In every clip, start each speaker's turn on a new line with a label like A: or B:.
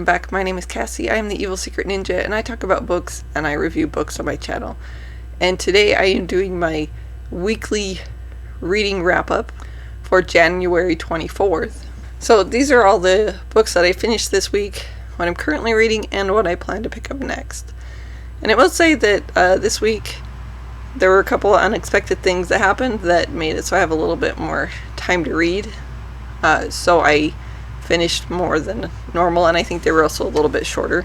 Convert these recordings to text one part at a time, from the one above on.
A: welcome back. My name is Kesey. I am the Evil Secret Ninja, and I talk about books and I review books on my channel. And today I am doing my weekly reading wrap-up for January 24th. So these are all the books that I finished this week, what I'm currently reading, and what I plan to pick up next. And I will say that this week there were a couple of unexpected things that happened that made it so I have a little bit more time to read. So I finished more than normal, and I think they were also a little bit shorter.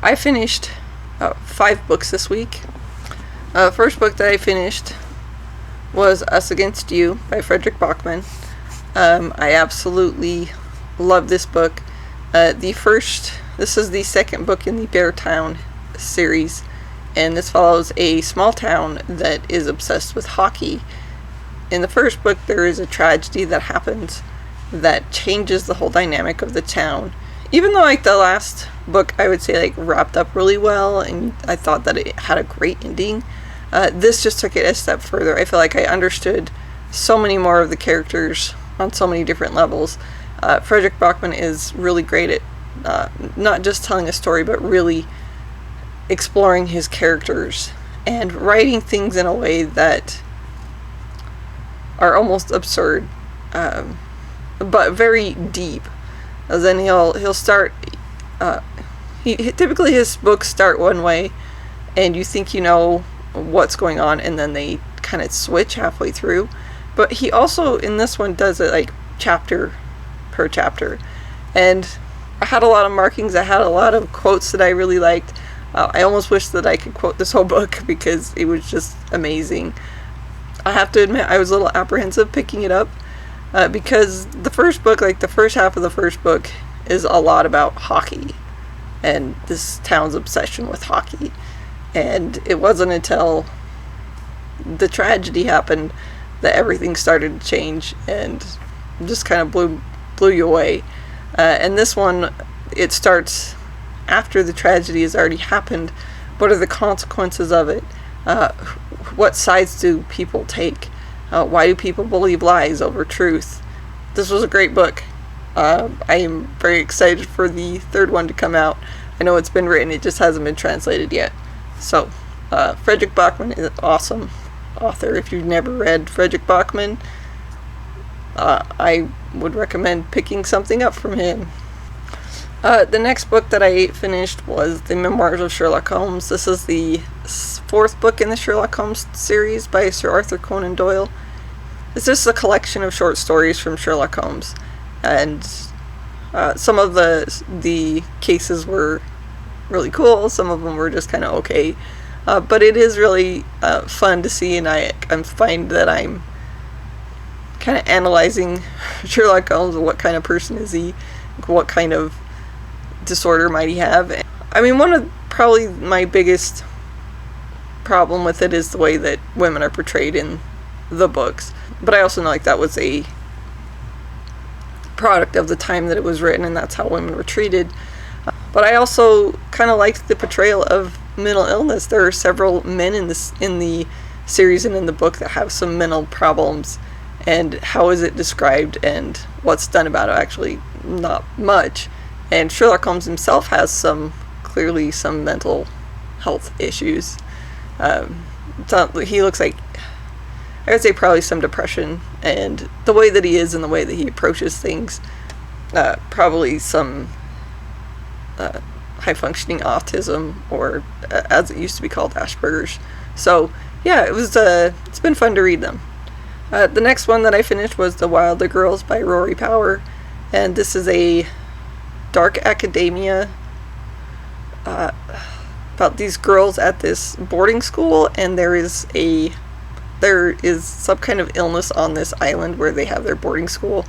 A: I finished 5 books this week. First book that I finished was Us Against You by Fredrik Backman. I absolutely love this book. This is the second book in the Bear Town series, and this follows a small town that is obsessed with hockey. In the first book, there is a tragedy that happens that changes the whole dynamic of the town. Even though the last book I would say wrapped up really well and I thought that it had a great ending, this just took it a step further. I feel like I understood so many more of the characters on so many different levels. Fredrik Backman is really great at not just telling a story, but really exploring his characters and writing things in a way that are almost absurd, but very deep. As then he'll start. Typically his books start one way, and you think you know what's going on, and then they kind of switch halfway through. But he also in this one does it chapter per chapter, and I had a lot of markings. I had a lot of quotes that I really liked. I almost wish that I could quote this whole book because it was just amazing. I have to admit I was a little apprehensive picking it up. Because the first book, the first half of the first book, is a lot about hockey and this town's obsession with hockey. And it wasn't until the tragedy happened that everything started to change and just kind of blew you away. And this one, it starts after the tragedy has already happened. What are the consequences of it? What sides do people take? Why do people believe lies over truth? This was a great book. I am very excited for the third one to come out. I know it's been written, it just hasn't been translated yet. So, Fredrik Backman is an awesome author. If you've never read Fredrik Backman, I would recommend picking something up from him. The next book that I finished was the Memoirs of Sherlock Holmes. This is the 4th book in the Sherlock Holmes series by Sir Arthur Conan Doyle. It's just a collection of short stories from Sherlock Holmes, and some of the cases were really cool, some of them were just kind of okay, but it is really fun to see, and I find that I'm kind of analyzing Sherlock Holmes. What kind of person is he? What kind of disorder might he have? I mean, one of probably my biggest problem with it is the way that women are portrayed in the books, but I also know that was a product of the time that it was written, and that's how women were treated. But I also kind of liked the portrayal of mental illness. There are several men in the series and in the book that have some mental problems, and how is it described and what's done about it? Actually, not much. And Sherlock Holmes himself has clearly some mental health issues. He looks like, I would say probably some depression, and the way that he is and the way that he approaches things, probably some high-functioning autism, or as it used to be called, Asperger's. So yeah, it's been fun to read them. The next one that I finished was The Wilder Girls by Rory Power, and this is a dark academia about these girls at this boarding school, and there is some kind of illness on this island where they have their boarding school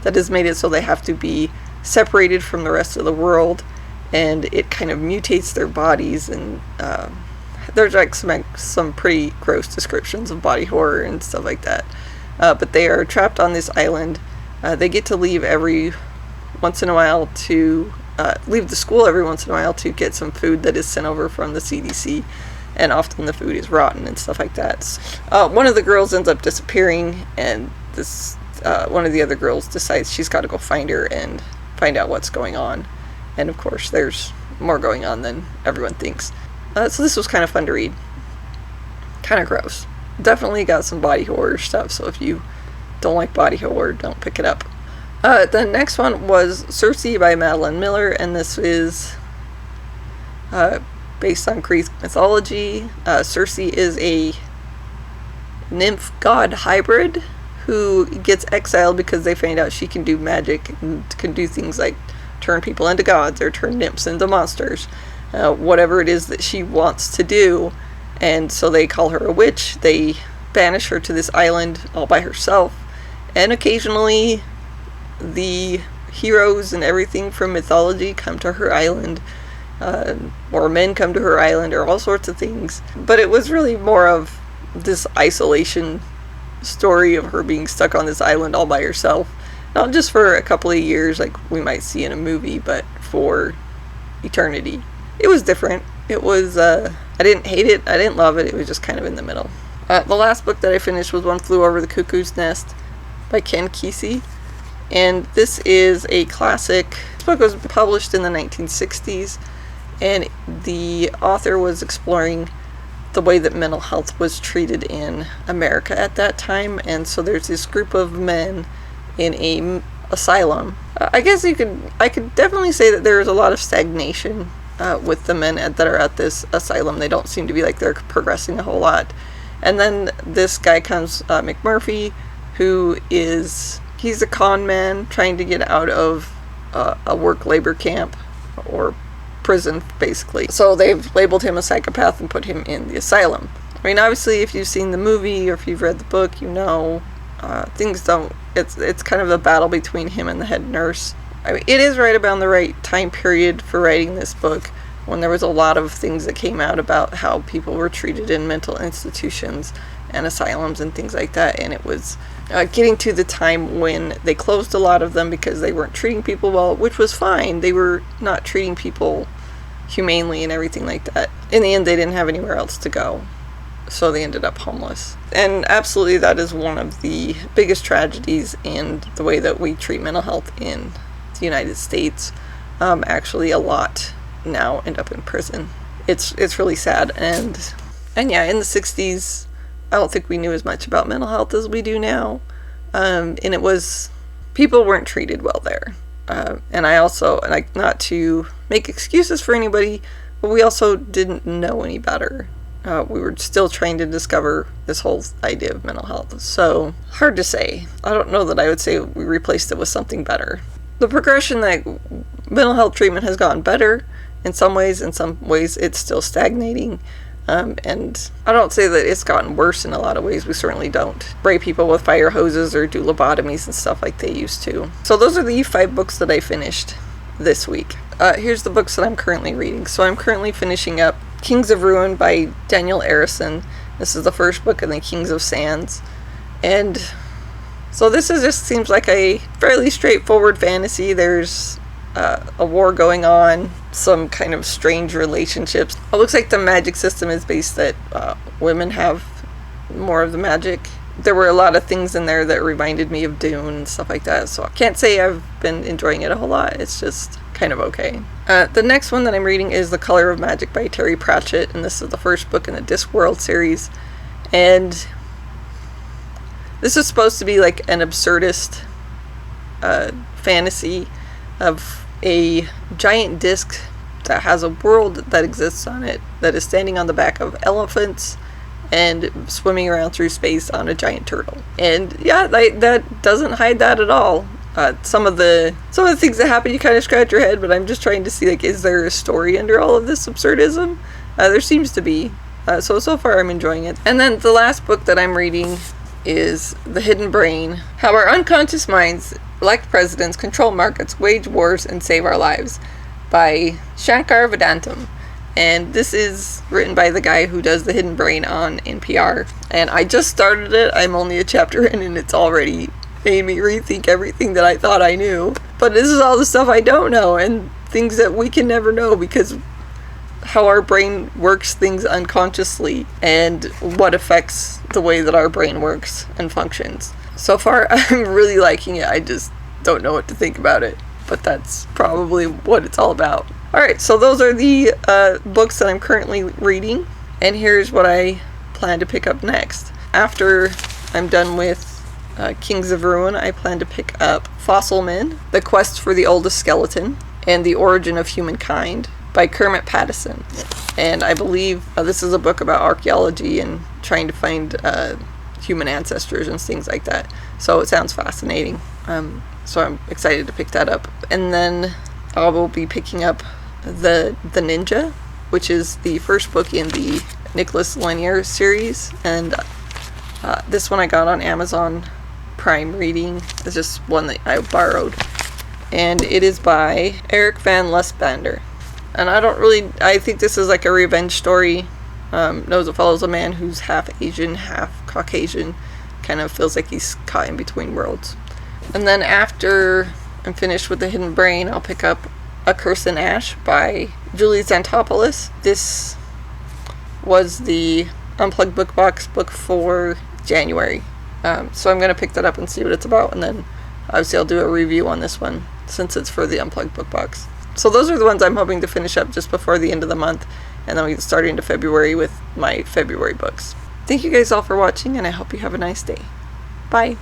A: that has made it so they have to be separated from the rest of the world, and it kind of mutates their bodies, and there's some pretty gross descriptions of body horror and stuff like that. But they are trapped on this island. They get to leave every once in a while to leave the school every once in a while to get some food that is sent over from the CDC, and often the food is rotten and stuff like that. One of the girls ends up disappearing, and one of the other girls decides she's got to go find her and find out what's going on. And of course, there's more going on than everyone thinks. So this was kind of fun to read. Kind of gross. Definitely got some body horror stuff, so if you don't like body horror, don't pick it up. The next one was Circe by Madaline Miller, and this is based on Greek mythology. Circe is a nymph god hybrid who gets exiled because they find out she can do magic and can do things like turn people into gods or turn nymphs into monsters. Whatever it is that she wants to do. And so they call her a witch. They banish her to this island all by herself. And occasionally the heroes and everything from mythology come to her island. Or men come to her island, or all sorts of things. But it was really more of this isolation story of her being stuck on this island all by herself. Not just for a couple of years like we might see in a movie, but for eternity. It was different. It was, I didn't hate it, I didn't love it, it was just kind of in the middle. The last book that I finished was One Flew Over the Cuckoo's Nest by Kesey. And this is a classic. This book was published in the 1960s, and the author was exploring the way that mental health was treated in America at that time. And so there's this group of men in a asylum. I guess I could definitely say that there is a lot of stagnation with the men that are at this asylum. They don't seem to be like they're progressing a whole lot. And then this guy comes, McMurphy, who he's a con man trying to get out of a work labor camp or prison, basically. So they've labeled him a psychopath and put him in the asylum. I mean, obviously, if you've seen the movie or if you've read the book, you know things don't. It's kind of a battle between him and the head nurse. I mean, it is right about the right time period for writing this book, when there was a lot of things that came out about how people were treated in mental institutions and asylums and things like that. And it was getting to the time when they closed a lot of them because they weren't treating people well, which was fine. They were not treating people humanely and everything like that. In the end, they didn't have anywhere else to go, so they ended up homeless. And absolutely, that is one of the biggest tragedies in the way that we treat mental health in the United States. Actually, a lot now end up in prison. It's really sad. And yeah, in the 60s, I don't think we knew as much about mental health as we do now. And it was, people weren't treated well there. And I also, like, not to make excuses for anybody, but we also didn't know any better. We were still trying to discover this whole idea of mental health. So, hard to say. I don't know that I would say we replaced it with something better. The progression that mental health treatment has gotten better in some ways it's still stagnating. And I don't say that it's gotten worse in a lot of ways. We certainly don't spray people with fire hoses or do lobotomies and stuff like they used to. So those are the 5 books that I finished this week. Here's the books that I'm currently reading. So I'm currently finishing up Kings of Ruin by Daniel Areson. This is the first book in the Kings of Sands. And so this just seems like a fairly straightforward fantasy. There's a war going on, some kind of strange relationships. It looks like the magic system is based that women have more of the magic. There were a lot of things in there that reminded me of Dune and stuff like that, so I can't say I've been enjoying it a whole lot. It's just kind of okay. The next one that I'm reading is The Color of Magic by Terry Pratchett, and this is the first book in the Discworld series. And this is supposed to be like an absurdist fantasy of a giant disc that has a world that exists on it that is standing on the back of elephants and swimming around through space on a giant turtle. And yeah, that doesn't hide that at all. Some of the things that happen, you kind of scratch your head, but I'm just trying to see, like, is there a story under all of this absurdism? There seems to be. So far I'm enjoying it. And then the last book that I'm reading is The Hidden Brain: How Our Unconscious Minds Elect Presidents, Control Markets, Wage Wars, and Save Our Lives by Shankar Vedantam. And this is written by the guy who does The Hidden Brain on NPR. And I just started it. I'm only a chapter in, and it's already made me rethink everything that I thought I knew. But this is all the stuff I don't know, and things that we can never know because how our brain works things unconsciously and what affects the way that our brain works and functions. So far, I'm really liking it. I just don't know what to think about it. but that's probably what it's all about. Alright, so those are the books that I'm currently reading, and here's what I plan to pick up next. After I'm done with Kings of Ruin, I plan to pick up Fossil Men, The Quest for the Oldest Skeleton, and The Origin of Humankind by Kermit Patterson. And I believe this is a book about archaeology and trying to find human ancestors and things like that. So it sounds fascinating. So I'm excited to pick that up. And then I will be picking up the Ninja, which is the first book in the Nicholas Lanier series. And this one I got on Amazon Prime Reading. It's just one that I borrowed. And it is by VanLustbader. And I think this is like a revenge story. Knows it follows a man who's half Asian, half Caucasian. Kind of feels like he's caught in between worlds. And then after I'm finished with The Hidden Brain, I'll pick up A Curse in Ash by Julie Zantopoulos. This was the Unplugged Book Box book for January. So I'm going to pick that up and see what it's about. And then obviously I'll do a review on this one since it's for the Unplugged Book Box. So those are the ones I'm hoping to finish up just before the end of the month. And then we can start into February with my February books. Thank you guys all for watching, and I hope you have a nice day. Bye.